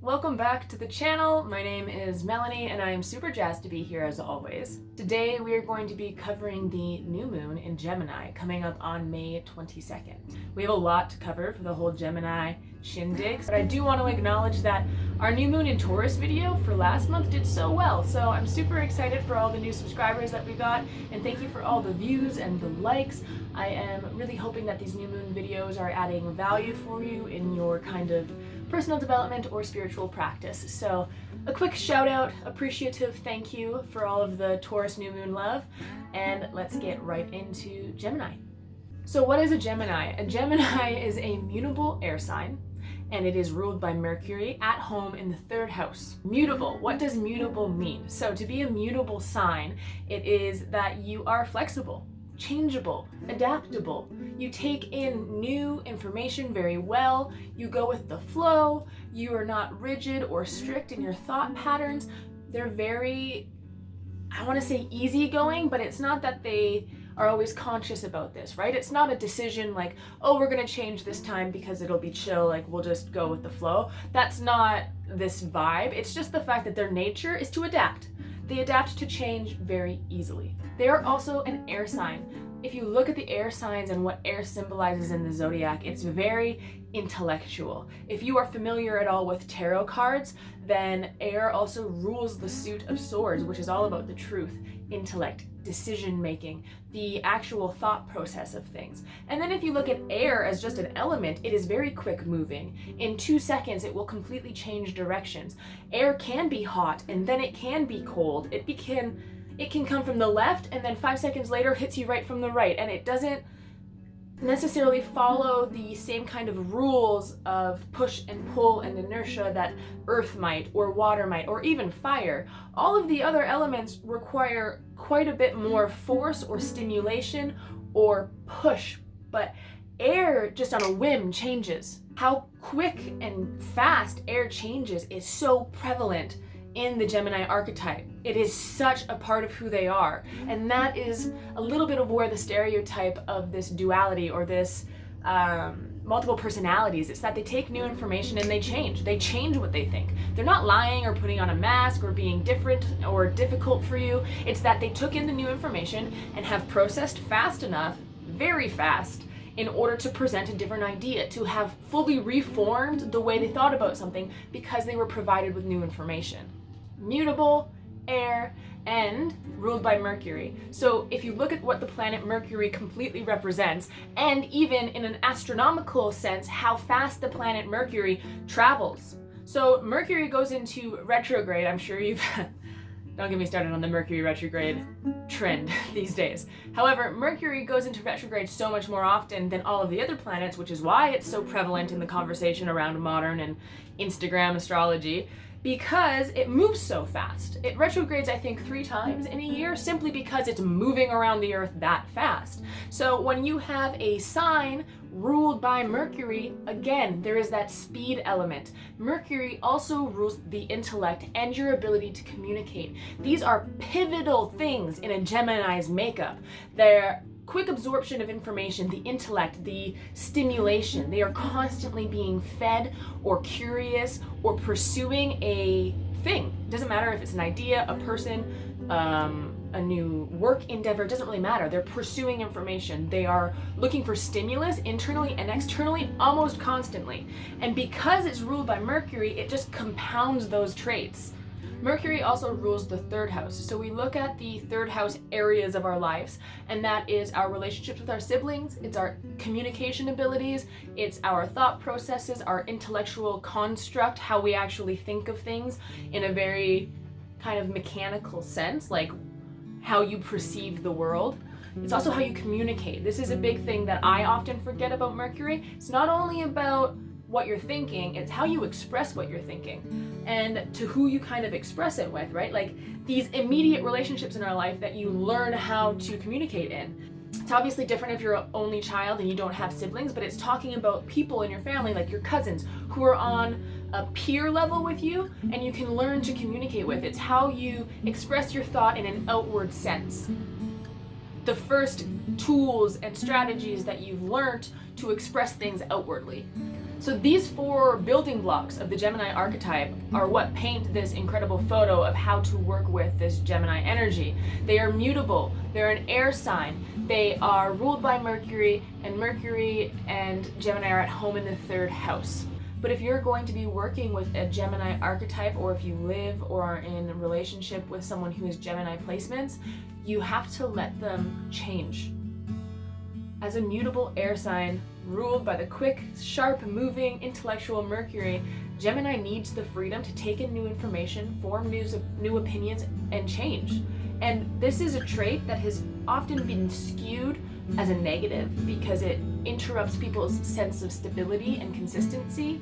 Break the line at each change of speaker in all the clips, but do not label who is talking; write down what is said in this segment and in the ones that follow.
Welcome back to the channel. My name is Melanie and I am super jazzed to be here as always. Today we are going to be covering the new moon in Gemini coming up on May 22nd. We have a lot to cover for the whole Gemini shindig, but I do want to acknowledge that our new moon in Taurus video for last month did so well, so I'm super excited for all the new subscribers that we got, and thank you for all the views and the likes. I am really hoping that these new moon videos are adding value for you in your kind of personal development or spiritual practice. So a quick shout out, appreciative thank you for all of the Taurus new moon love, and let's get right into Gemini. So what is a Gemini? A Gemini is a mutable air sign, and it is ruled by Mercury at home in the third house. Mutable, what does mutable mean? So to be a mutable sign, it is that you are flexible, changeable, adaptable. You take in new information very well, you go with the flow, you are not rigid or strict in your thought patterns. They're very, I want to say easygoing, but it's not that they are always conscious about this, right? It's not a decision like, oh, we're gonna change this time because it'll be chill, like we'll just go with the flow. That's not this vibe. It's just the fact that their nature is to adapt. They adapt to change very easily. They are also an air sign. If you look at the air signs and what air symbolizes in the zodiac, it's very intellectual. If you are familiar at all with tarot cards, then air also rules the suit of swords, which is all about the truth, intellect, decision making, the actual thought process of things. And then if you look at air as just an element, it is very quick moving. In 2 seconds, it will completely change directions. Air can be hot and then it can be cold. It can come from the left and then 5 seconds later hits you right from the right, and it doesn't necessarily follow the same kind of rules of push and pull and inertia that earth might, or water might, or even fire. All of the other elements require quite a bit more force or stimulation or push, but air just on a whim changes. How quick and fast air changes is so prevalent in the Gemini archetype. It is such a part of who they are, and that is a little bit of where the stereotype of this duality or this multiple personalities, it's that they take new information and they change what they think. They're not lying or putting on a mask or being different or difficult for you. It's that they took in the new information and have processed fast enough, very fast, in order to present a different idea, to have fully reformed the way they thought about something because they were provided with new information. Mutable, air, and ruled by Mercury. So if you look at what the planet Mercury completely represents, and even in an astronomical sense, how fast the planet Mercury travels. So Mercury goes into retrograde. I'm sure you've, don't get me started on the Mercury retrograde trend these days. However, Mercury goes into retrograde so much more often than all of the other planets, which is why it's so prevalent in the conversation around modern and Instagram astrology, because it moves so fast. It retrogrades, I think, 3 times in a year simply because it's moving around the earth that fast. So when you have a sign ruled by Mercury, again, there is that speed element. Mercury also rules the intellect and your ability to communicate. These are pivotal things in a Gemini's makeup. They're quick absorption of information, the intellect, the stimulation. They are constantly being fed or curious or pursuing a thing. It doesn't matter if it's an idea, a person, a new work endeavor, it doesn't really matter. They're pursuing information. They are looking for stimulus internally and externally almost constantly. And because it's ruled by Mercury, it just compounds those traits. Mercury also rules the third house. So we look at the third house areas of our lives, and that is our relationships with our siblings, it's our communication abilities, it's our thought processes, our intellectual construct, how we actually think of things in a very kind of mechanical sense, like how you perceive the world. It's also how you communicate. This is a big thing that I often forget about Mercury. It's not only about what you're thinking, it's how you express what you're thinking and to who you kind of express it with, right? Like these immediate relationships in our life that you learn how to communicate in. It's obviously different if you're an only child and you don't have siblings, but it's talking about people in your family, like your cousins, who are on a peer level with you and you can learn to communicate with. It's how you express your thought in an outward sense. The first tools and strategies that you've learned to express things outwardly. So these 4 building blocks of the Gemini archetype are what paint this incredible photo of how to work with this Gemini energy. They are mutable, they're an air sign, they are ruled by Mercury and Gemini are at home in the 3rd house. But if you're going to be working with a Gemini archetype, or if you live or are in a relationship with someone who has Gemini placements, you have to let them change. As a mutable air sign, ruled by the quick, sharp moving, intellectual Mercury, Gemini needs the freedom to take in new information, form new opinions, and change. And this is a trait that has often been skewed as a negative because it interrupts people's sense of stability and consistency.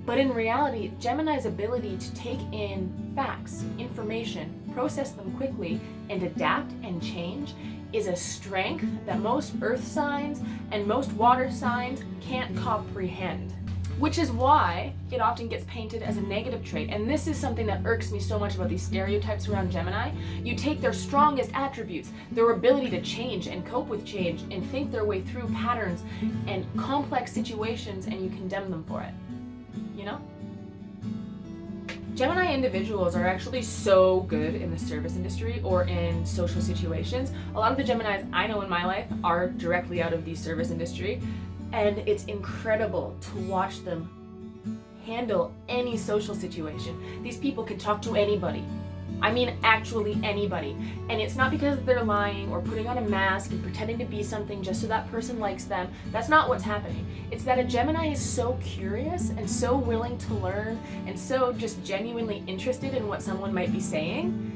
But in reality, Gemini's ability to take in facts, information, process them quickly, and adapt and change is a strength that most earth signs and most water signs can't comprehend. Which is why it often gets painted as a negative trait. And this is something that irks me so much about these stereotypes around Gemini. You take their strongest attributes, their ability to change and cope with change and think their way through patterns and complex situations, and you condemn them for it. You know? Gemini individuals are actually so good in the service industry or in social situations. A lot of the Geminis I know in my life are directly out of the service industry, and it's incredible to watch them handle any social situation. These people can talk to anybody. I mean actually anybody. And it's not because they're lying or putting on a mask and pretending to be something just so that person likes them. That's not what's happening. It's that a Gemini is so curious and so willing to learn and so just genuinely interested in what someone might be saying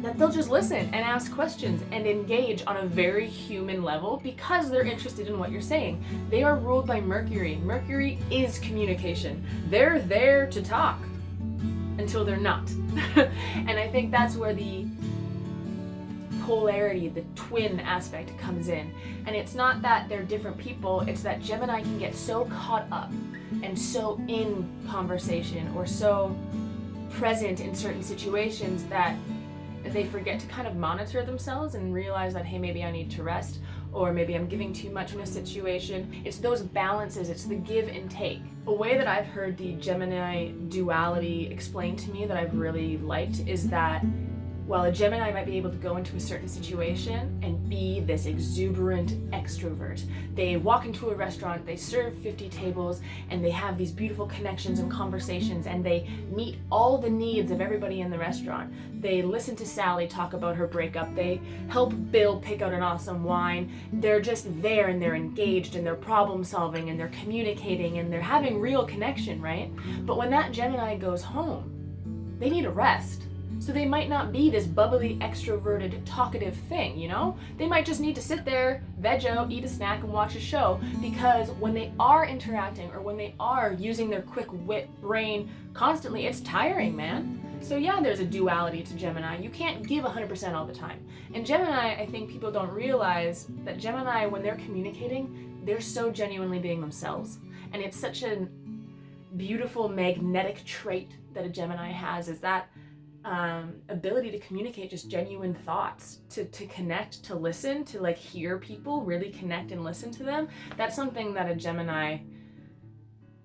that they'll just listen and ask questions and engage on a very human level because they're interested in what you're saying. They are ruled by Mercury. Mercury is communication. They're there to talk until they're not. And I think that's where the polarity, the twin aspect comes in. And it's not that they're different people, it's that Gemini can get so caught up and so in conversation or so present in certain situations that they forget to kind of monitor themselves and realize that, hey, maybe I need to rest, or maybe I'm giving too much in a situation. It's those balances, it's the give and take. A way that I've heard the Gemini duality explained to me that I've really liked is that while a Gemini might be able to go into a certain situation and be this exuberant extrovert, they walk into a restaurant, they serve 50 tables, and they have these beautiful connections and conversations, and they meet all the needs of everybody in the restaurant. They listen to Sally talk about her breakup, they help Bill pick out an awesome wine. They're just there and they're engaged and they're problem solving and they're communicating and they're having real connection, right? But when that Gemini goes home, they need a rest. So they might not be this bubbly, extroverted, talkative thing, you know? They might just need to sit there, veg out, eat a snack, and watch a show, because when they are interacting or when they are using their quick wit brain constantly, it's tiring, man. So yeah, there's a duality to Gemini. You can't give 100% all the time. And Gemini, I think people don't realize that Gemini, when they're communicating, they're so genuinely being themselves. And it's such a beautiful magnetic trait that a Gemini has, is that ability to communicate just genuine thoughts, to connect, to listen, to like hear people, really connect and listen to them. That's something that a Gemini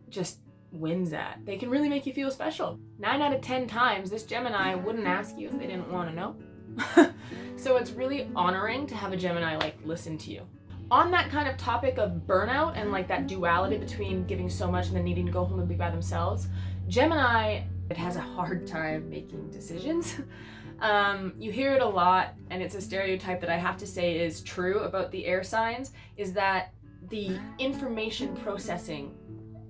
just wins at. They can really make you feel special. 9 out of 10 times, this Gemini wouldn't ask you if they didn't want to know. So it's really honoring to have a Gemini like listen to you. On that kind of topic of burnout and like that duality between giving so much and then needing to go home and be by themselves, Gemini, it has a hard time making decisions. You hear it a lot, and it's a stereotype that I have to say is true about the air signs, is that the information processing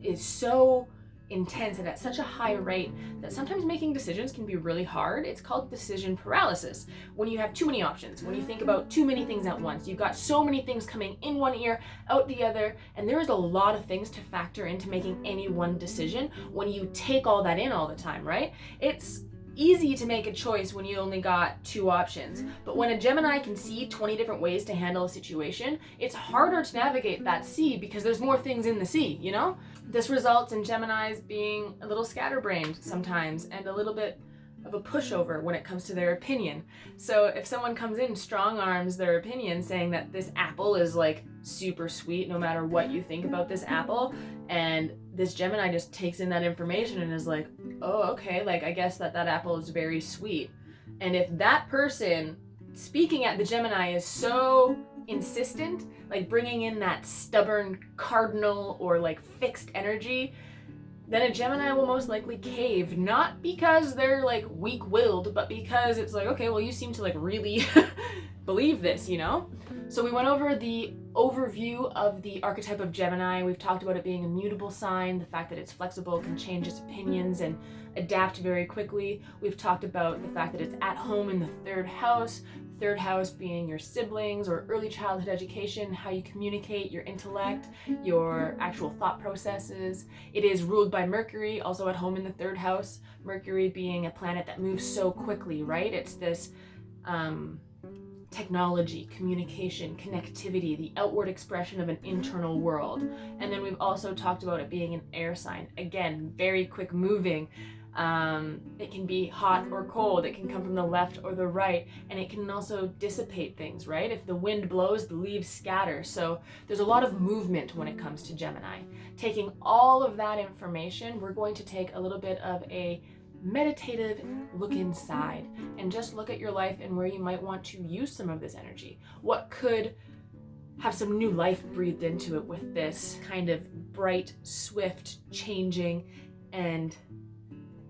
is so intense and at such a high rate that sometimes making decisions can be really hard. It's called decision paralysis. When you have too many options, when you think about too many things at once, you've got so many things coming in one ear, out the other, and there is a lot of things to factor into making any one decision when you take all that in all the time, right? It's easy to make a choice when you only got 2 options, but when a Gemini can see 20 different ways to handle a situation, it's harder to navigate that sea because there's more things in the sea, you know? This results in Geminis being a little scatterbrained sometimes and a little bit of a pushover when it comes to their opinion. So if someone comes in, strong arms their opinion, saying that this apple is like super sweet no matter what you think about this apple, and this Gemini just takes in that information and is like, oh, okay, like I guess that apple is very sweet. And if that person speaking at the Gemini is so insistent, like bringing in that stubborn cardinal or like fixed energy, then a Gemini will most likely cave, not because they're like weak-willed, but because it's like, okay, well, you seem to like really believe this, you know? So we went over the overview of the archetype of Gemini. We've talked about it being a mutable sign, the fact that it's flexible, can change its opinions and adapt very quickly. We've talked about the fact that it's at home in the third house being your siblings or early childhood education, how you communicate, your intellect, your actual thought processes. It is ruled by Mercury, also at home in the third house. Mercury being a planet that moves so quickly, right? It's this technology, communication, connectivity, the outward expression of an internal world. And then we've also talked about it being an air sign. Again, very quick moving. It can be hot or cold, it can come from the left or the right, and it can also dissipate things, right? If the wind blows, the leaves scatter. So there's a lot of movement when it comes to Gemini. Taking all of that information, we're going to take a little bit of a meditative look inside and just look at your life and where you might want to use some of this energy. What could have some new life breathed into it with this kind of bright, swift, changing, and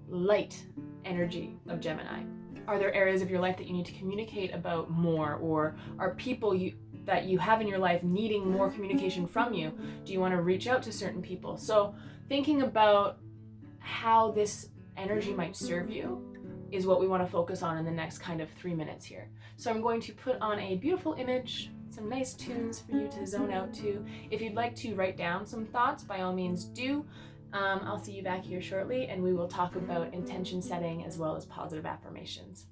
light energy of Gemini? Are there areas of your life that you need to communicate about more, or are people that you have in your life needing more communication from you? Do you want to reach out to certain people? So thinking about how this energy might serve you is what we want to focus on in the next kind of 3 minutes here. So I'm going to put on a beautiful image, some nice tunes for you to zone out to. If you'd like to write down some thoughts, by all means do. I'll see you back here shortly, and we will talk about intention setting as well as positive affirmations.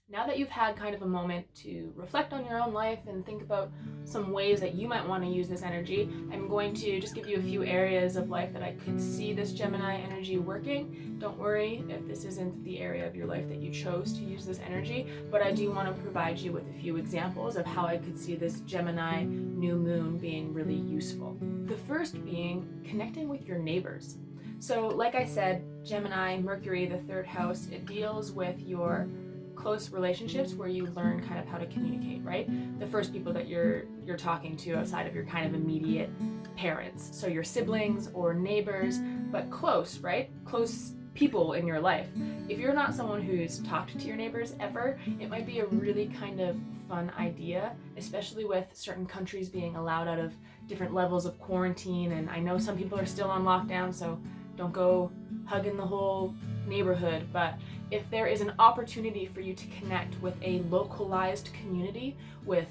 Now that you've had kind of a moment to reflect on your own life and think about some ways that you might want to use this energy, I'm going to just give you a few areas of life that I could see this Gemini energy working. Don't worry if this isn't the area of your life that you chose to use this energy, but I do want to provide you with a few examples of how I could see this Gemini new moon being really useful. The first being connecting with your neighbors. So like I said, Gemini, Mercury, the third house, it deals with your close relationships where you learn kind of how to communicate, right? The first people that you're talking to outside of your kind of immediate parents. So your siblings or neighbors, but close, right? Close people in your life. If you're not someone who's talked to your neighbors ever, it might be a really kind of fun idea, especially with certain countries being allowed out of different levels of quarantine. And I know some people are still on lockdown, so don't go hugging the whole neighborhood, but if there is an opportunity for you to connect with a localized community, with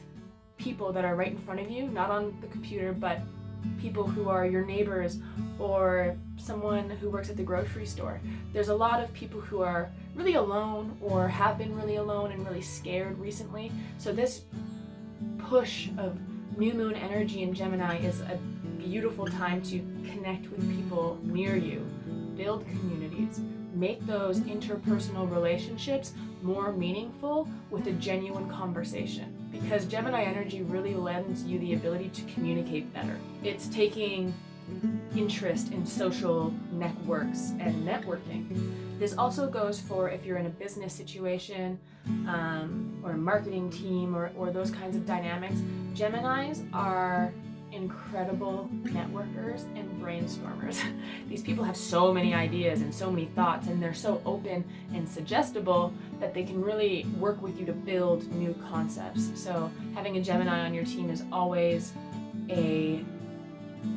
people that are right in front of you, not on the computer, but people who are your neighbors or someone who works at the grocery store. There's a lot of people who are really alone or have been really alone and really scared recently. So this push of new moon energy in Gemini is a beautiful time to connect with people near you, build communities, make those interpersonal relationships more meaningful with a genuine conversation. Because Gemini energy really lends you the ability to communicate better. It's taking interest in social networks and networking. This also goes for if you're in a business situation or a marketing team or those kinds of dynamics. Geminis are incredible networkers and brainstormers. These people have so many ideas and so many thoughts, and they're so open and suggestible that they can really work with you to build new concepts. So having a Gemini on your team is always a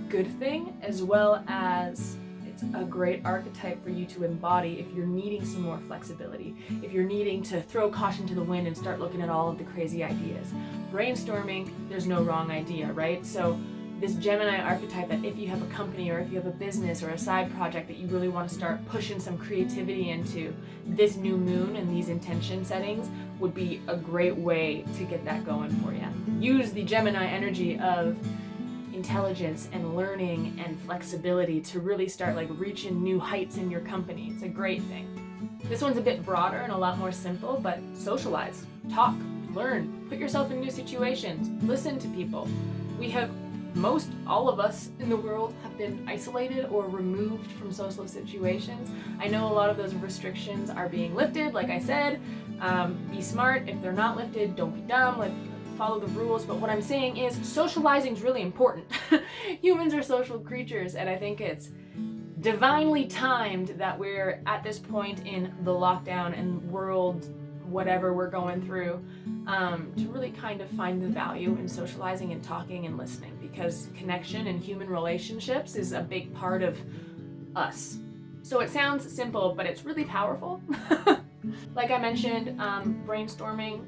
good thing, as well as it's a great archetype for you to embody if you're needing some more flexibility, if you're needing to throw caution to the wind and start looking at all of the crazy ideas. Brainstorming, there's no wrong idea, right? So this Gemini archetype, that if you have a company or if you have a business or a side project that you really want to start pushing some creativity into, this new moon and these intention settings would be a great way to get that going for you. Use the Gemini energy of intelligence and learning and flexibility to really start reaching new heights in your company. It's a great thing. This one's a bit broader and a lot more simple, but socialize, talk, learn, put yourself in new situations, listen to people. All of us in the world have been isolated or removed from social situations. I know a lot of those restrictions are being lifted, like I said. Be smart. If they're not lifted, don't be dumb. Follow the rules. But what I'm saying is socializing is really important. Humans are social creatures, and I think it's divinely timed that we're at this point in the lockdown and world whatever we're going through, to really kind of find the value in socializing and talking and listening, because connection and human relationships is a big part of us. So it sounds simple, but it's really powerful. Like I mentioned, brainstorming,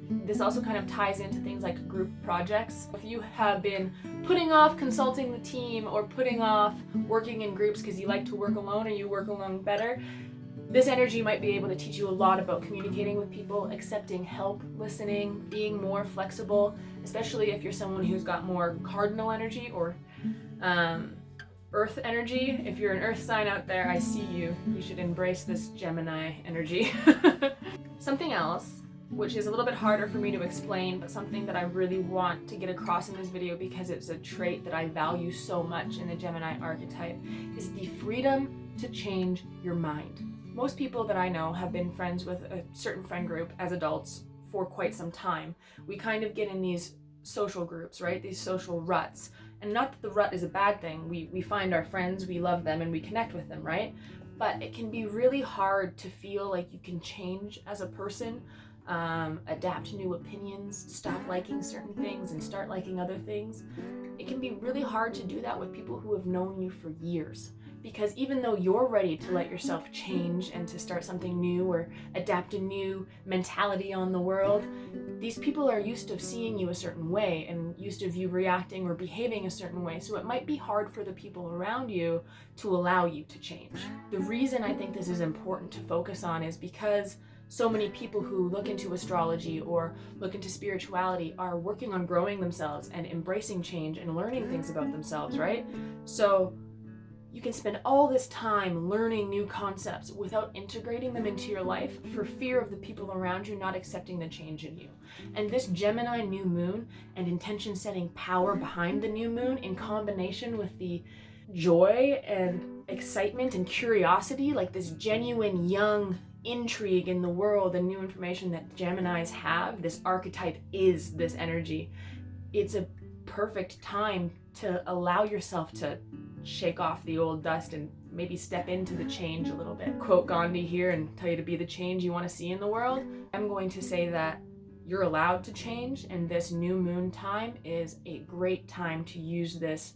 this also kind of ties into things like group projects. If you have been putting off consulting the team or putting off working in groups because you like to work alone or you work alone better, this energy might be able to teach you a lot about communicating with people, accepting help, listening, being more flexible, especially if you're someone who's got more cardinal energy or earth energy. If you're an earth sign out there, I see you. You should embrace this Gemini energy. Something else, which is a little bit harder for me to explain, but something that I really want to get across in this video because it's a trait that I value so much in the Gemini archetype, is the freedom to change your mind. Most people that I know have been friends with a certain friend group as adults for quite some time. We kind of get in these social groups, right? These social ruts. And not that the rut is a bad thing. We find our friends, we love them, and we connect with them, right? But it can be really hard to feel like you can change as a person, adapt to new opinions, stop liking certain things and start liking other things. It can be really hard to do that with people who have known you for years. Because even though you're ready to let yourself change and to start something new or adapt a new mentality on the world, these people are used to seeing you a certain way and used to you reacting or behaving a certain way. So it might be hard for the people around you to allow you to change. The reason I think this is important to focus on is because so many people who look into astrology or look into spirituality are working on growing themselves and embracing change and learning things about themselves, right? So you can spend all this time learning new concepts without integrating them into your life for fear of the people around you not accepting the change in you. And this Gemini new moon and intention setting power behind the new moon, in combination with the joy and excitement and curiosity, like this genuine young intrigue in the world and new information that Geminis have, this archetype is this energy. It's a perfect time to allow yourself to shake off the old dust and maybe step into the change a little bit. Quote Gandhi here and tell you to be the change you want to see in the world. I'm going to say that you're allowed to change, and this new moon time is a great time to use this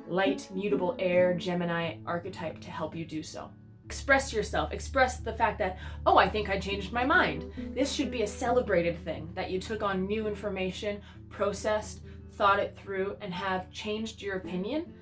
light, mutable air Gemini archetype to help you do so. Express yourself. Express the fact that, oh, I think I changed my mind. This should be a celebrated thing, that you took on new information, processed, thought it through, and have changed your opinion.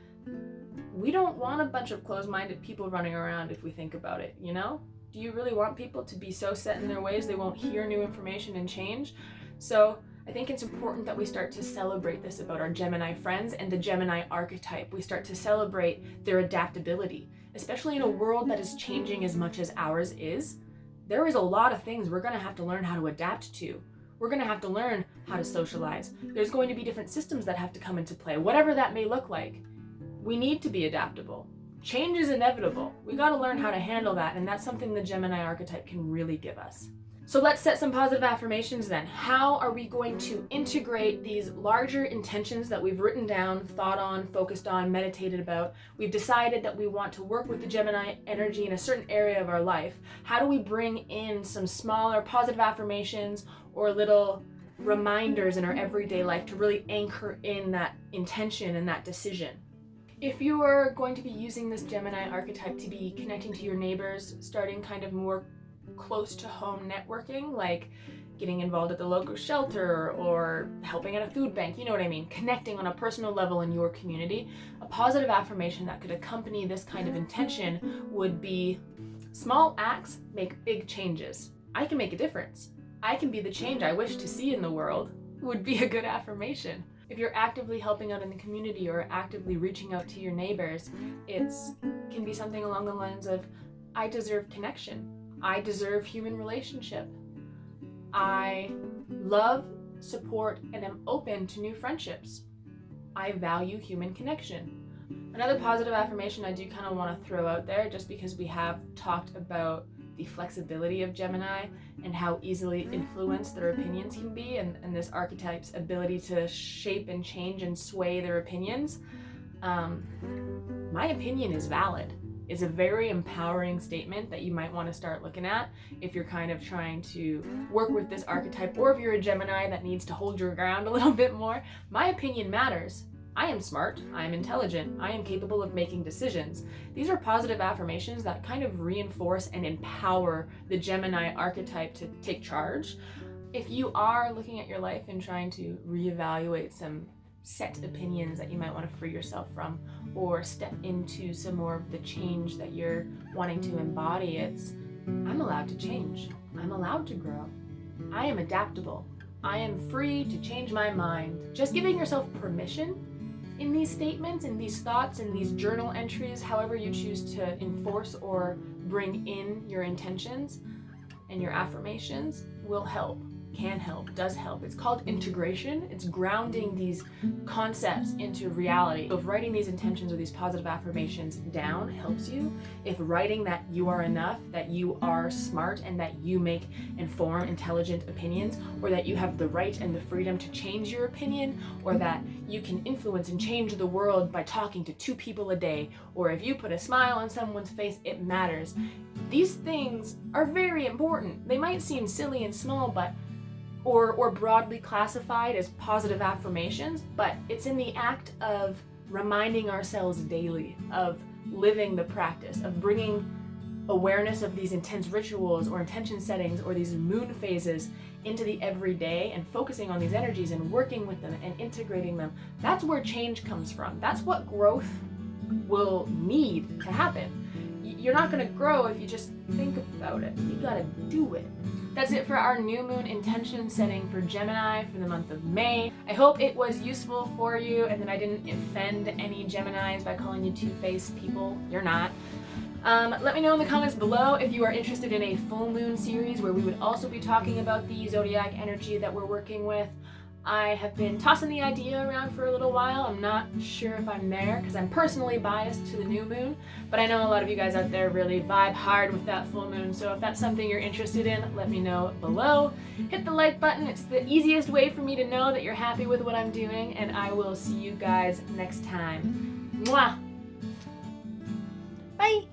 We don't want a bunch of closed-minded people running around if we think about it, you know? Do you really want people to be so set in their ways they won't hear new information and change? So I think it's important that we start to celebrate this about our Gemini friends and the Gemini archetype. We start to celebrate their adaptability, especially in a world that is changing as much as ours is. There is a lot of things we're going to have to learn how to adapt to. We're going to have to learn how to socialize. There's going to be different systems that have to come into play, whatever that may look like. we need to be adaptable. Change is inevitable. We got to learn how to handle that, and that's something the Gemini archetype can really give us. So let's set some positive affirmations then. How are we going to integrate these larger intentions that we've written down, thought on, focused on, meditated about? We've decided that we want to work with the Gemini energy in a certain area of our life. How do we bring in some smaller positive affirmations or little reminders in our everyday life to really anchor in that intention and that decision? If you are going to be using this Gemini archetype to be connecting to your neighbors, starting kind of more close to home networking, like getting involved at the local shelter or helping at a food bank, you know what I mean, connecting on a personal level in your community, a positive affirmation that could accompany this kind of intention would be, small acts make big changes. I can make a difference. I can be the change I wish to see in the world would be a good affirmation. If you're actively helping out in the community or actively reaching out to your neighbors, it can be something along the lines of, I deserve connection. I deserve human relationship. I love, support, and am open to new friendships. I value human connection. Another positive affirmation I do kind of want to throw out there, just because we have talked about the flexibility of Gemini and how easily influenced their opinions can be, and this archetype's ability to shape and change and sway their opinions. My opinion is valid is a very empowering statement that you might want to start looking at if you're kind of trying to work with this archetype, or if you're a Gemini that needs to hold your ground a little bit more. My opinion matters. I am smart, I am intelligent, I am capable of making decisions. These are positive affirmations that kind of reinforce and empower the Gemini archetype to take charge. If you are looking at your life and trying to reevaluate some set opinions that you might want to free yourself from, or step into some more of the change that you're wanting to embody, it's, I'm allowed to change. I'm allowed to grow. I am adaptable. I am free to change my mind. Just giving yourself permission in these statements, in these thoughts, in these journal entries, however you choose to enforce or bring in your intentions and your affirmations, will help. Can help, does help. It's called integration. It's grounding these concepts into reality. So if writing these intentions or these positive affirmations down helps you, if writing that you are enough, that you are smart, and that you make informed, intelligent opinions, or that you have the right and the freedom to change your opinion, or that you can influence and change the world by talking to 2 people a day, or if you put a smile on someone's face, it matters. These things are very important. They might seem silly and small, but or broadly classified as positive affirmations, but it's in the act of reminding ourselves daily, of living the practice, of bringing awareness of these intense rituals or intention settings or these moon phases into the everyday, and focusing on these energies and working with them and integrating them. That's where change comes from. That's what growth will need to happen. You're not going to grow if you just think about it. You got to do it. That's it for our new moon intention setting for Gemini for the month of May. I hope it was useful for you and that I didn't offend any Geminis by calling you two-faced people. You're not. Let me know in the comments below if you are interested in a full moon series where we would also be talking about the zodiac energy that we're working with. I have been tossing the idea around for a little while. I'm not sure if I'm there because I'm personally biased to the new moon, but I know a lot of you guys out there really vibe hard with that full moon, so if that's something you're interested in, let me know below. Hit the like button. It's the easiest way for me to know that you're happy with what I'm doing, and I will see you guys next time. Mwah! Bye!